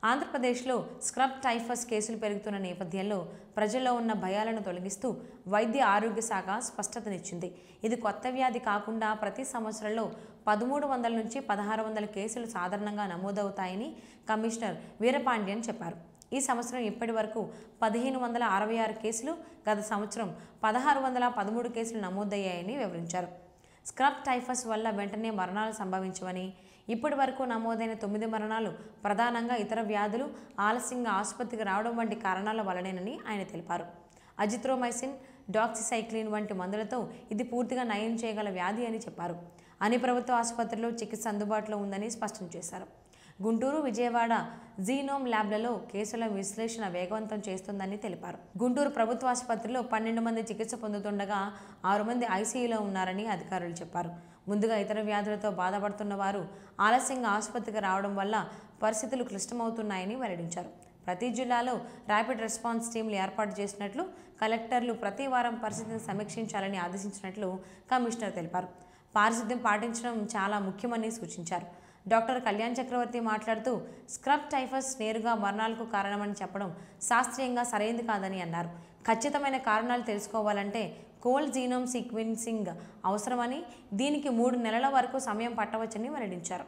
ఆంధ్రప్రదేశ్లో scrub typhus కేసులు పెరుగుతున్న నేపథ్యంలో ప్రజల్లో ఉన్న భయాలను తొలగిస్తూ వైద్య ఆరోగ్య శాఖ స్పష్టతనిచ్చింది. ఇది కొత్త వ్యాధి కాకుండా ప్రతి సంవత్సరంలో 1300 నుంచి 1600 కేసులు సాధారణంగా నమోదవుతాయని కమిషనర్ వీరపాండ్యన్ చెప్పారు. ఈ సంవత్సరం ఇప్పటి వరకు 1566 కేసులు, గత సంవత్సరం 1613 కేసులు నమోదయ్యాయని వివరించారు. స్క్రబ్ టైఫస్ వల్ల వెంటనే మరణాలు సంభవించవని, ఇప్పటి వరకు నమోదైన 9 మరణాలు ప్రధానంగా ఇతర వ్యాధులు, ఆలస్యంగా ఆసుపత్రికి రావడం వంటి కారణాల వల్లనేనని ఆయన తెలిపారు. అజిత్రోమైసిన్, డాక్సిసైక్లిన్ వంటి మందులతో ఇది పూర్తిగా నయం చేయగల వ్యాధి అని చెప్పారు. అన్ని ప్రభుత్వ ఆసుపత్రుల్లో చికిత్స అందుబాటులో ఉందని స్పష్టం చేశారు. గుంటూరు, విజయవాడ జీనోమ్ ల్యాబ్లలో కేసుల విశ్లేషణ వేగవంతం చేస్తుందని తెలిపారు. గుంటూరు ప్రభుత్వ ఆసుపత్రిలో 12 మంది చికిత్స పొందుతుండగా 6 మంది ఐసీయూలో ఉన్నారని అధికారులు చెప్పారు. ముందుగా ఇతర వ్యాధులతో బాధపడుతున్న వారు ఆలస్యంగా ఆసుపత్రికి రావడం వల్ల పరిస్థితులు క్లిష్టమవుతున్నాయని వెల్లడించారు. ప్రతి జిల్లాలో ర్యాపిడ్ రెస్పాన్స్ టీంలు ఏర్పాటు చేసినట్లు, కలెక్టర్లు ప్రతి వారం పరిస్థితిని సమీక్షించాలని ఆదేశించినట్లు కమిషనర్ తెలిపారు. పారిశుద్ధ్యం పాటించడం చాలా ముఖ్యమని సూచించారు. డాక్టర్ కళ్యాణ్ చక్రవర్తి మాట్లాడుతూ, స్క్రబ్ టైఫస్ నేరుగా మరణాలకు కారణమని చెప్పడం శాస్త్రీయంగా సరైనది కాదని అన్నారు. ఖచ్చితమైన కారణాలు తెలుసుకోవాలంటే కోల్ జీనోమ్ సీక్వెన్సింగ్ అవసరమని, దీనికి 3 నెలల వరకు సమయం పట్టవచ్చని వెల్లడించారు.